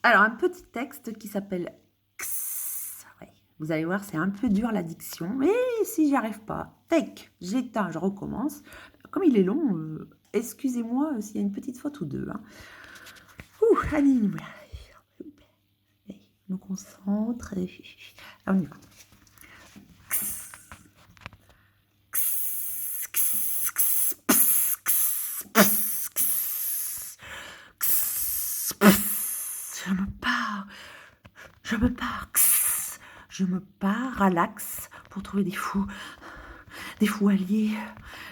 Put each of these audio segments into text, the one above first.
Alors, un petit texte qui s'appelle X. Ouais, vous allez voir, c'est un peu dur l'addiction, mais si j'y arrive pas, tac, j'éteins, je recommence. Comme il est long, excusez-moi s'il y a une petite faute ou deux. Hein. Ouh, allez, voilà. Allez, je me concentre. Ah, on y va. X, X, X, X, X, X, X, X, X. Je me pars, X. Je me pars à l'axe pour trouver des fous alliés.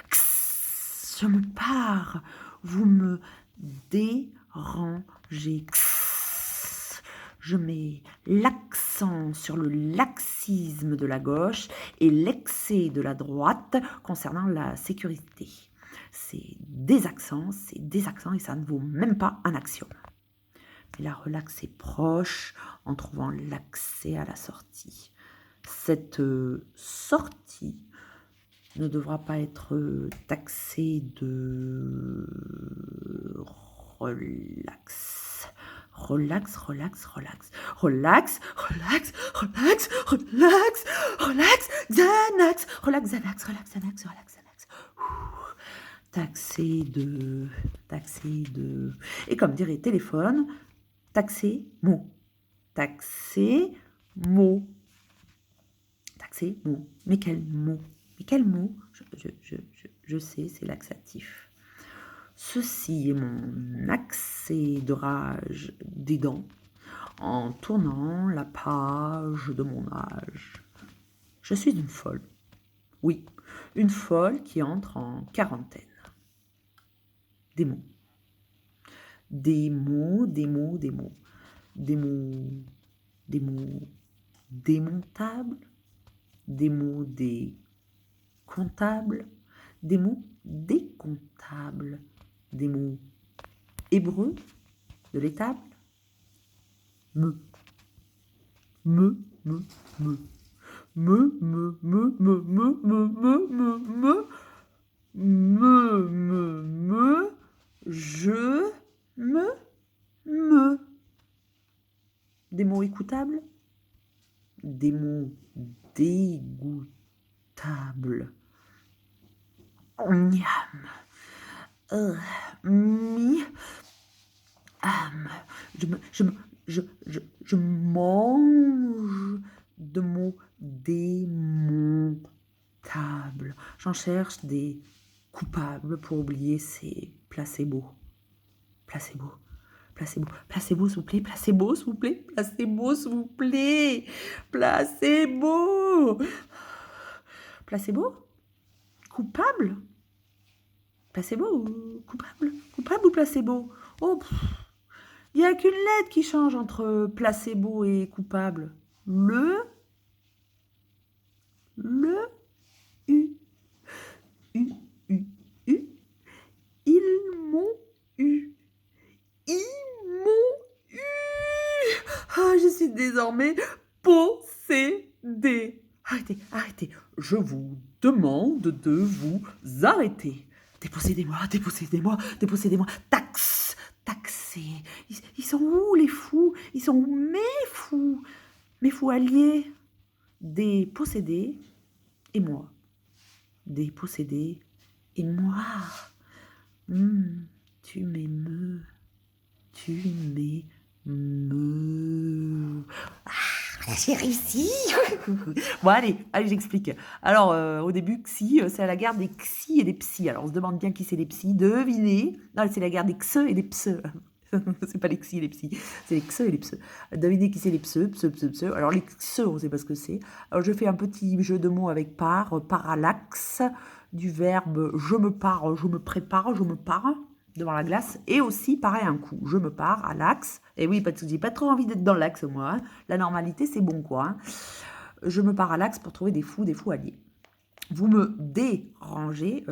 X. Je me pars, vous me dérangez. X. Je mets l'accent sur le laxisme de la gauche et l'excès de la droite concernant la sécurité. C'est des accents et ça ne vaut même pas un axiome. Et la relax est proche en trouvant l'accès à la sortie. Cette sortie ne devra pas être taxée de relax. Relax, relax, relax. Relax, relax, relax, relax, relax, Xanax. Relax, Xanax, relax, Xanax, relax, Xanax. Taxé de. Et comme dirait téléphone, taxé, mot. Taxé, mot. Taxé, mot. Mais quel mot? Mais quel mot? Je sais, c'est laxatif. Ceci est mon accès de rage des dents en tournant la page de mon âge. Je suis une folle. Oui, une folle qui entre en quarantaine. Des mots. Des mots, des mots, des mots. Des mots, des mots démontables, des mots décomptables, des mots décomptables, des mots hébreux de l'étable, me, me, me, me, me, me, me, me, me, me, me, je, me. Des mots écoutables, des mots dégoûtables. Miam. Mi. Am. Je mange de mots démontables. J'en cherche des coupables pour oublier ces placebos. Placebo. Placebo, placebo, s'il vous plaît, placebo, s'il vous plaît, placebo, s'il vous plaît, placebo. Placebo? Coupable? Placebo ou coupable? Coupable ou placebo? Oh, il n'y a qu'une lettre qui change entre placebo et coupable. Le, U. U, U, U. Ils m'ont eu. Ils m'ont eu. Ah, je suis désormais possédée. Arrêtez, arrêtez. Je vous demande de vous arrêter. Dépossédez-moi, dépossédez-moi, dépossédez-moi. Taxe, taxé. Ils sont où les fous? Ils sont où mes fous alliés? Des possédés et moi. Des possédés et moi. Tu m'émeus. Tu m'émeus. Ah, j'ai réussi. Bon, allez, j'explique. Alors, au début, Xi, c'est la guerre des Xi et des Psy. Alors, on se demande bien qui c'est les Psy. Devinez. Non, c'est la guerre des Xe et des Pse. C'est pas les Xi et les Psy, c'est les Xe et les Pse. Devinez qui c'est les Pse, Pse, Pse, Pse. Alors, les Xe, on sait pas ce que c'est. Alors, je fais un petit jeu de mots avec parallaxe, du verbe je me pars, je me prépare, je me pars devant la glace, et aussi pareil un coup, je me pars à l'axe, et oui, parce que j'ai pas trop envie d'être dans l'axe moi, hein. La normalité c'est bon quoi, hein. Je me pars à l'axe pour trouver des fous alliés. Vous me dérangez,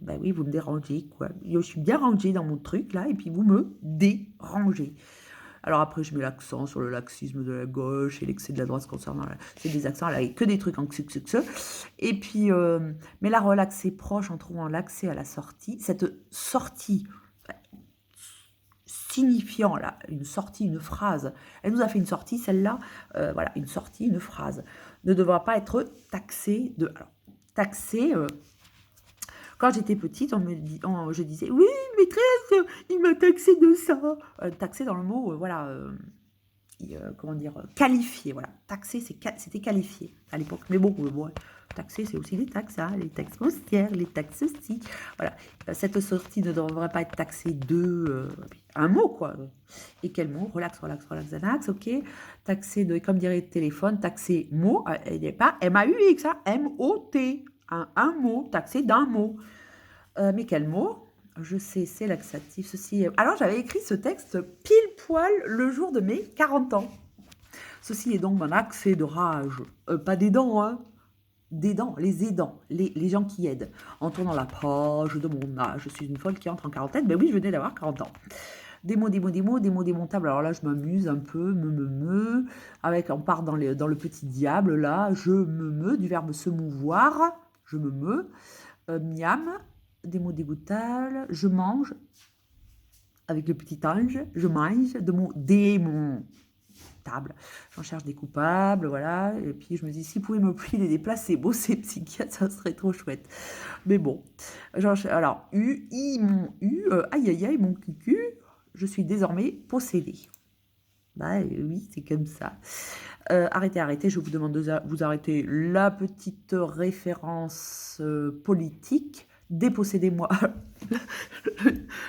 bah oui, vous me dérangez quoi, je suis bien rangée dans mon truc là, et puis vous me dérangez. Alors après, je mets l'accent sur le laxisme de la gauche et l'excès de la droite concernant... C'est des accents, là, que des trucs en xux. Et puis, mais la relax est proche en trouvant l'accès à la sortie. Cette sortie, signifiant, là, une sortie, une phrase. Elle nous a fait une sortie, celle-là, voilà, une sortie, une phrase. Ne devra pas être taxé de... Alors, taxé... quand j'étais petite, je disais, oui, maîtresse, il m'a taxé de ça. Taxé dans le mot, voilà, comment dire, qualifié, voilà. Taxé, c'était qualifié à l'époque. Mais bon, taxé, c'est aussi les taxes, hein, les taxes foncières, les taxes aussi. Voilà, cette sortie ne devrait pas être taxée de un mot, quoi. Et quel mot? Relax, relax, relax, Xanax, ok. Taxé de, comme dirait le téléphone, taxé mot, il n'est pas M-A-U-X, hein, M-O-T. Un mot, taxé d'un mot. Mais quel mot? Je sais, c'est laxatif, ceci... Alors, j'avais écrit ce texte pile poil le jour de mes 40 ans. Ceci est donc mon accès de rage. Pas des dents, hein. Des dents, les aidants, les gens qui aident. En tournant la page de mon âge, je suis une folle qui entre en quarantaine. Ben oui, je venais d'avoir 40 ans. Des mots démontables. Alors là, je m'amuse un peu, avec, on part dans le petit diable, là, je me, du verbe se mouvoir, je me, miam, des mots dégoûtables, je mange, avec le petit ange, je mange, de mots démontable. J'en cherche des coupables, voilà, et puis je me dis, s'ils pouvaient me filer des placebos, ces psychiatres, ça serait trop chouette. Mais bon, alors, aïe aïe aïe, mon cucu, je suis désormais possédée. Bah oui, c'est comme ça. Arrêtez, je vous demande de vous arrêter la petite référence politique. Dépossédez-moi.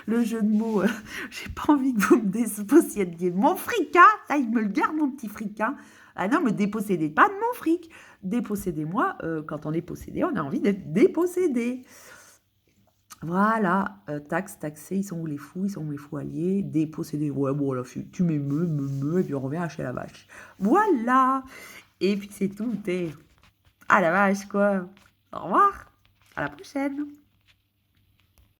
Le jeu de mots, j'ai pas envie que vous me dépossédiez de mon fric, hein. Ça, il me le garde, mon petit fric, hein. Ah non, me dépossédez pas de mon fric. Dépossédez-moi, quand on est possédé, on a envie d'être dépossédé. Voilà, taxé, ils sont où les fous alliés, dépossédés, ouais, bon, là, tu m'émeus, et puis on revient à chez la vache. Voilà, et puis c'est tout, à la vache, quoi. Au revoir, à la prochaine.